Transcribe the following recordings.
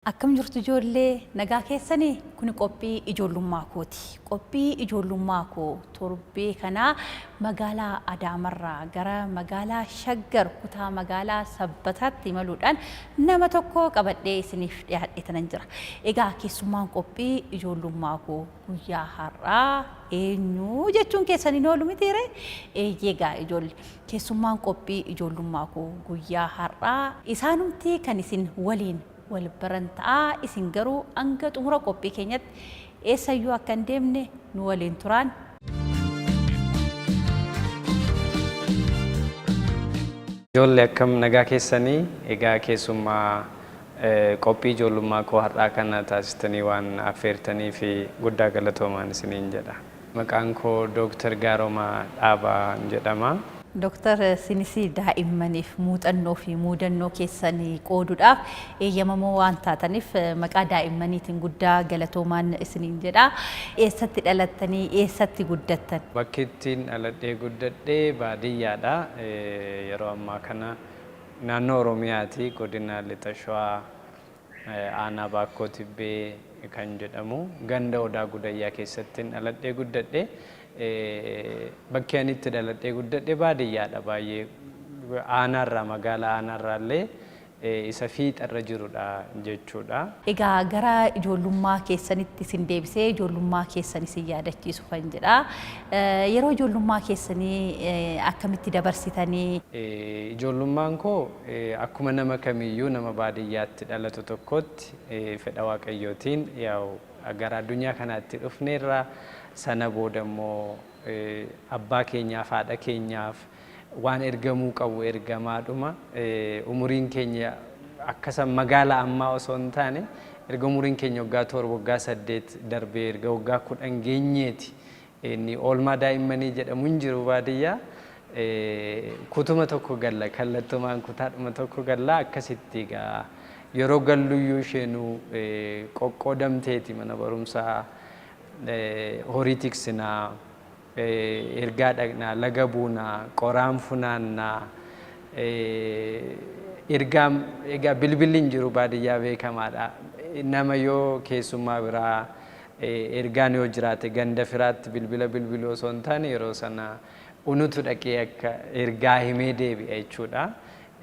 Akkam jirtu ijoollee nagaa keessanii kun qophii ijoollummaa kooti. Qophii ijoollummaa koo torbee kana magaalaa Adaamarraa gara magaalaa Shaggar kutaa magaalaa Sabbataatti imaluudhaan nama tokko qabadhee isiniif dhiyaadheetan jira. Egaa keessummaan qophii ijoollummaa koo guyyaa har'aa eenyu jechuun keessaniin oolu mitiire? Eeyyee ijoollee keessummaan qophii ijoollummaa koo guyyaa har'aa isaanumti kan isin waliin wal barantaa isin garuu hanga xumura qophii keenyatti eessayyuu akka hin deemne nu waliin turaan. Ijoollee akkam nagaa keessanii egaa keessummaa qophii ijoollummaa koo har'aa kana taasistanii waan affeertanii fi guddaa galatoomaan isiniin jedha. Maqaan koo Dooktar Gaaromaa Dhaabaa jedhama. Dooktar Sinisi daa'immaniif muuxannoo fi muudannoo keessanii qooduudhaaf eeyyamamoo waan taataniif maqaa daa'immaniitiin guddaa galatoomaan isiniin jedha. Eessatti dhalattanii eessatti guddattan? Bakki ittiin dhaladhee guddadhee baadiyyaadha. Yeroo ammaa kana naannoo Oromiyaati. Godina Lixa Shawaa aanaa Baakkoo Tibbee kan jedhamu ganda Odaa Gudayyaa keessatti dhaladhee guddadhee. Bakki ani itti dhaladhee guddadhee baadiyyaadha baay'ee aanarraa magaalaa aanarraallee isa fiixarra jirudha jechuudha. Egaa gara ijoollummaa keessanitti isin deebisee ijoollummaa keessan isin yaadachiisu kan jedha. Yeroo ijoollummaa keessanii akkamitti dabarsitanii? Ijoollummaan koo akkuma nama kamiyyuu nama baadiyyaatti dhalatu tokkotti fedha Waaqayyootiin gara addunyaa kanaatti dhufneerra. Sana booda immoo abbaa keenyaaf haadha keenyaaf waan ergamuu qabu ergamaadhuma. Umuriin keenya akkasuma magaalaa ammaa osoo hin taane erga umuriin keenya waggaa 7 waggaa 8 darbee erga waggaa 10 geenyeeti inni oolmaa daa'immanii jedhamu hin jiru baadiyyaa. Kutuma tokko galla kallattumaan kutaadhuma tokko galla akkasitti egaa yeroo galluyyuu isheenuu qoqqoodamteeti mana barumsaa. Horii tiksinaa, ergaa dhaqnaa, laga buunaa, qoraan funaannaa, egaa bilbilli hin jiru baadiyyaa beekamaadha. Nama yoo keessummaa biraa ergaan yoo jiraate ganda firaatti bilbiluu osoo hin taane yeroo sana unutu dhaqee akka ergaa himee deebi'a jechuudha.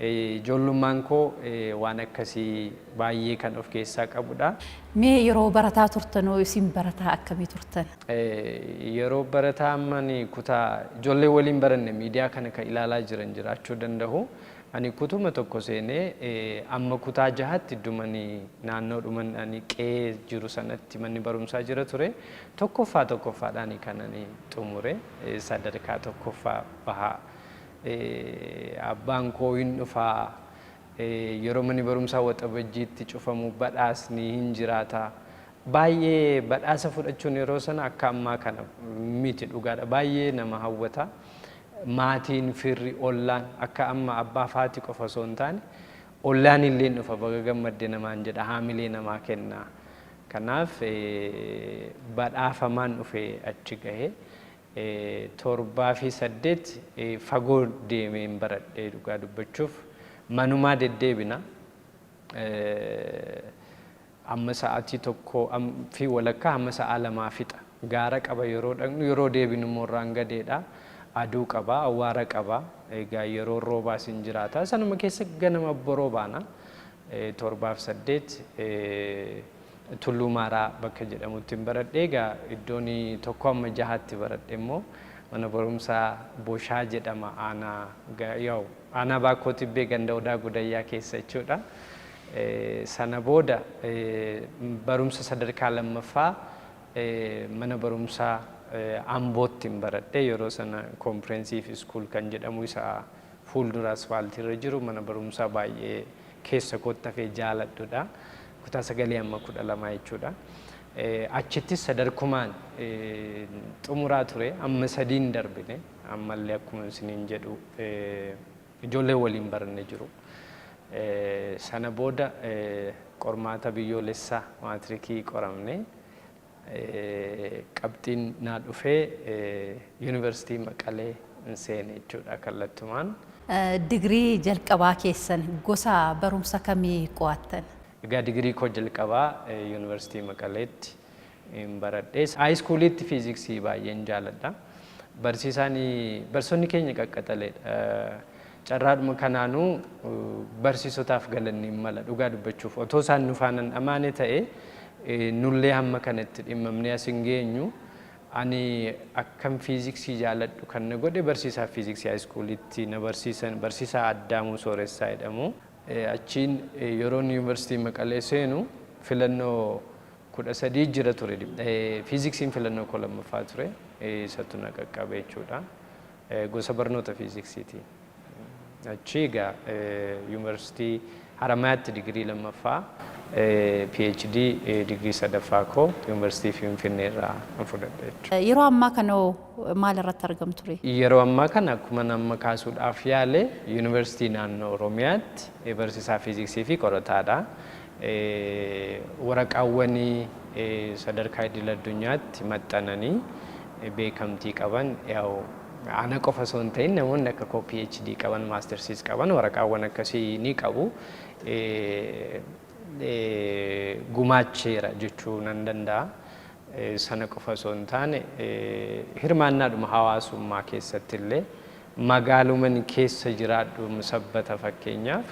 Ijoollummaan koo waan akkasii baay'ee kan of keessaa qabudha. Mee yeroo barataa turtanoo isin barataa akkamii turtan? Yeroo barataa ammani kutaa ijoollee waliin baranne miidiyaa kana kan ilaalaa jiran jiraachuu danda'u. Ani kutuma tokko seenee amma kutaa 6tti iddumanii naannoodhuman ani qe'ee jiru sanatti manni barumsaa jira ture. Tokkoffaadhaan kan ani xumure sadarkaa tokkoffaa bahaa. Abbaan koo hin dhufaa yeroo manni barumsaa waxabajjiitti cufamu badhaasni hin jiraata. Baay'ee badhaasa fudhachuun yeroo sana akka ammaa kana miti dhugaadha. Baay'ee nama hawwata. Maatiin firri ollaan akka amma abbaa faati qofa osoo hin taane ollaan illee dhufa baga gammadde namaan jedha haamilee namaa kenna. Kanaaf badhaafamaan dhufee achi gahee. 7 fi 8 fagoo deemeen baradhee dhugaa dubbachuuf manumaa deddeebina. Amma sa'aatii 1 fi walakkaa amma sa'a 2 fixa. Gaara qaba yeroo dhaqnu yeroo deebinu immoo irraan gadeedha. Aduu qaba, awwaara qaba. Egaa yeroo roobaas hin jiraata. Sanuma keessa ganama boroo baana. 7 fi 8 Tulluu Maaraa bakka jedhamutti baradhee egaa iddoon tokko amma 6tti baradhe immoo mana barumsaa Boshaa jedhama aanaa Baakkoo Tibbee ganda Odaa Gudayyaa keessa jechuudha. Sana booda barumsa sadarkaa lammaffaa mana barumsaa Ambootti baradhee yeroo sana Comprehensive School kan jedhamu isa fuuldura asfaaltiirra jiru mana barumsaa baay'ee keessa kootti hafee jaaladhudha. Kutaa 9 amma 12 jechuudha. Achittis sadarkumaan xumuraa ture amma 3 darbine ammallee akkuma isiniin jedhu ijoollee waliin baranne jiru. Sana booda qormaata biyyoolessaa maatirikii qoramne qabxiin naa dhufee yuunivarsiitii Maqalee seene jechuudha kallattumaan. Digrii jalqabaa keessan gosa barumsa kamii qo'attan? Egaa digirii koo jalqabaa yuunivarsiitii Maqaleetti baradhee haayiskuuliitti fiiziksii baay'een jaaladha. Barsiisonni keenya qaqqaxaleedha. Carraadhuma kanaanuu barsiisotaaf galanni mala dhugaa dubbachuuf otoo isaan nu faana amaane ta'e nullee hamma kanatti dhimmamnee as hin geenyu. Ani akkam fiiziksii jaaladhu kan na godhe barsiisaa fiiziksii haayiskuuliitti na barsiisaa Addaamuu Sooressaa jedhamu. Achiin yeroo yuunivarsiitii Maqalee seenu filannoo 13 jira ture. Fiiziksiin filannoo koo lammaffaa ture. Isatu na qaqqabe jechuudha. Gosa barnoota fiiziksiiti. Achii egaa yuunivarsiitii Haramayaatti digirii lammaffaa, PhD digirii sadaffaa koo yuunivarsiitii Finfinnee irraa fudhadhe jechuudha. Yeroo ammaa kana maal irratti argamtu ture? Yeroo ammaa kana akkuma nama kaasuudhaaf yaale yuunivarsiitii naannoo Oromiyaatti barsiisaa fiiziksii fi qorataadha. Waraqaawwanii sadarkaa idil addunyaatti maxxananii beekamtii qaban ana qofa osoo hin ta'in namoonni akka koo PhD qaban maastersiis qaban waraqaawwan akkasii ni qabu. Gumaacheera jechuu nan danda'a. Sana qofa osoo hin taane hirmaannaadhuma hawaasummaa keessatti illee magaalummaan keessa jiraadhu sabbata fakkeenyaaf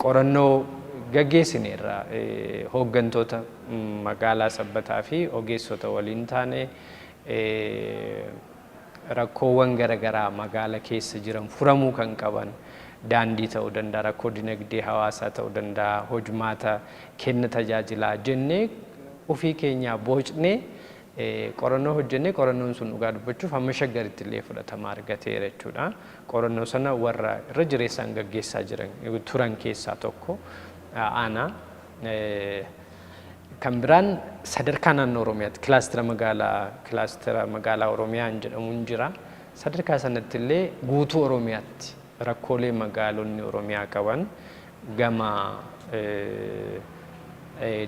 qorannoo gaggeessineerra hooggantoota magaalaa sabbataa fi ogeessota waliin taane rakkoowwan garaagaraa magaala keessa jiran furamuu kan qaban daandii ta'uu danda'a, rakkoo dinagdee hawaasaa ta'uu danda'a, hojmaata kenna tajaajilaa jennee ofii keenyaa boocnee qorannoo hojjennee qorannoon sun dhugaa dubbachuuf hamma shaggaritti illee fudhatama argateera jechuudha. Qorannoo sana warra irra jireessaan gaggeessaa turan keessaa tokko ana. Kan biraan sadarkaa naannoo Oromiyaatti kilaastera magaalaa Oromiyaan jedhamuun jira. Sadarkaa sanatti illee guutuu Oromiyaatti rakkoolee magaalonni Oromiyaa qaban gama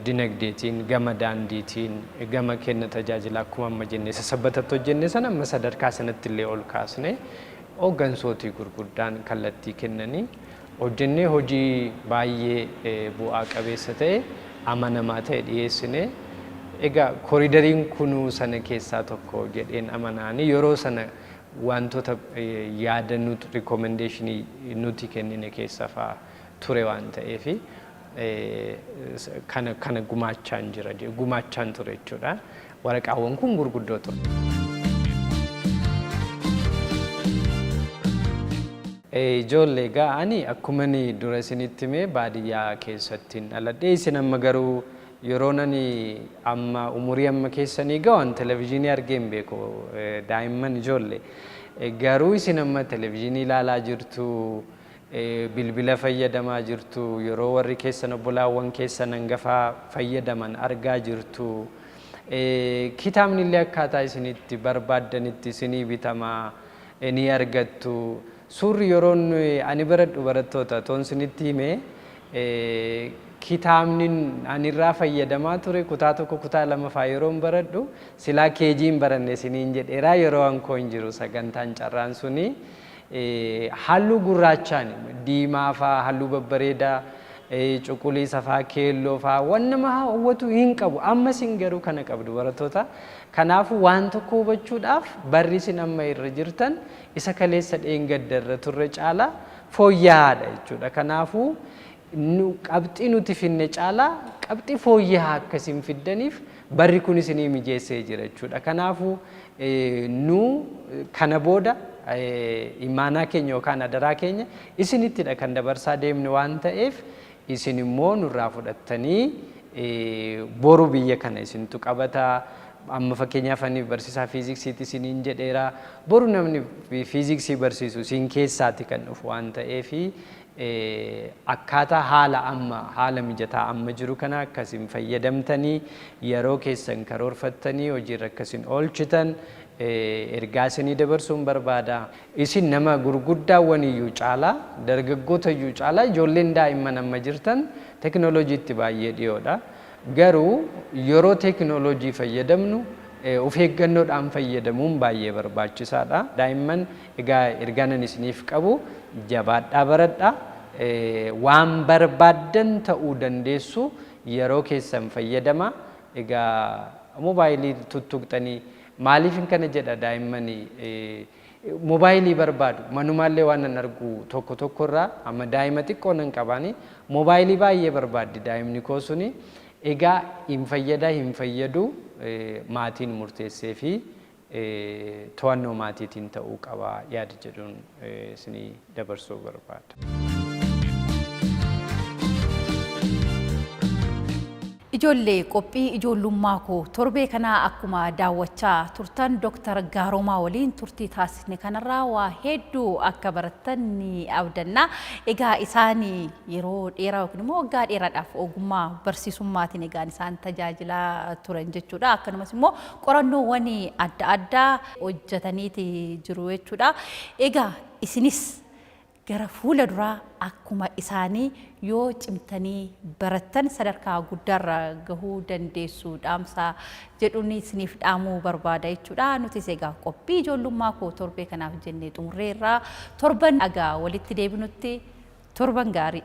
dinagdeetiin, gama daandiitiin, gama kenna tajaajila akkuma amma jennee sassabatatti hojjenne sana amma sadarkaa sanatti illee ol kaasne hooggansootii gurguddaan kallattii kennanii hojjennee hojii baay'ee bu'aa qabeessa ta'e amanamaa ta'e dhiyeessine. Egaa koridariin kunuu sana keessaa tokko jedheen amanaanii yeroo sana wantoota yaada nuti rikomendeeshinii nuti kennine keessa fa'aa ture waan ta'eef kana gumaachaan ture jechuudha. Waraqaawwan kun gurguddoo ture. Ijoollee ga'anii akkuma dura isinitti himee baadiyyaa keessatti dhaladhee isin amma garuu yeroo nani amma umurii amma keessanii ga'an televezyiinii argee hin beeku daa'imman ijoollee. Garuu isin amma televezyiinii ilaalaa jirtu, bilbila fayyadamaa jirtu, yeroo warri keessan obbolaawwan keessan hangafaa fayyadaman argaa jirtu. Kitaabni illee akkaataa isinitti barbaaddanitti isinii bitamaa ni argattu. Suurri yeroo ani baradhu barattoota toon isinitti himee kitaabni ani irraa fayyadamaa ture kutaa tokko kutaa lama fa'aa yeroo baradhu silaa keejiin baranne isiniin jedheeraa yeroo ankoo hin jiru sagantaan carraan suni halluu gurraachaan diimaa fa'aa halluu babbareedaa cuquliisa fa'aa keelloo fa'aa waan nama hawwatu hin qabu. Ammas hin garuu kana qabdu barattoota. Kanaafuu waan tokko hubachuudhaaf barri isin amma irra jirtan isa kaleessa dheengaddarra turre caalaa fooyya'aadha jechuudha. Kanaafuu qabxii nuti finne caalaa qabxii fooyya'aa akkasiin fiddaniif barri kun isinii mijeessee jira jechuudha. Kanaafuu nu kana booda imaanaa keenya yookaan adaraa keenya isinittidha kan dabarsaa deemne waan ta'eef isin immoo nurraa fudhattanii boru biyya kana isintu qabataa. Amma fakkeenyaaf ani barsiisaa fiiziksiiti isiniin jedheera. Boru namni fiiziksii barsiisu isin keessaati kan dhufu waan ta'eef akkaataa haala mijataa amma jiru kana akkasiin fayyadamtanii yeroo keessan karoorfattanii hojiirra akkasiin oolchitan ergaa isinii dabarsuun barbaada. Isin nama gurguddaawwan iyyuu caalaa, dargaggoota iyyuu caalaa, ijoolleen daa'imman amma jirtan teknooloojiitti baay'ee dhiyoodha. Garuu yeroo teknooloojii fayyadamnu of eeggannoodhaan fayyadamuun baay'ee barbaachisaadha. Daa'imman egaa ergaan isiniif qabu jabaadhaa baradhaa. waan barbaadan ta'uu dandeessu yeroo keessan fayyadama. Egaa moobaayilii tuttuqxanii maaliif kana jedha daa'immanii moobaayilii barbaadu manumaallee waan nan argu tokko irraa amma daa'ima xiqqoo nan qabaani moobaayilii baay'ee barbaaddi daa'imni koo suni. Egaa hin fayyadu maatiin murteessee fi to'annoo maatiitiin ta'uu qaba yaada jedhuun isinii dabarsuu barbaada. Ijoollee qophii ijoollummaa koo torbee kanaa akkuma daawwachaa turtan Dr. Gaaromaa waliin turtii taasisne kanarraa waa hedduu akka barattan ni abdanna. Egaa isaan yeroo dheeraa yookiin immoo waggaa dheeraadhaaf ogummaa barsiisummaatiin egaan isaan tajaajilaa turan jechuudha. Akkanumas immoo qorannoowwan adda addaa hojjetaniiti jiru jechuudha. Egaa isinis gara fuula duraa akkuma isaanii yoo cimtanii barattan sadarkaa guddaarra gahuu dandeessu dhaamsa jedhuun isiniif dhaamuu barbaada jechuudha. Nutis egaa qophii ijoollummaa koo torbee kanaaf jennee xumurreerra torban dhagaa walitti deebinutti torban gaarii.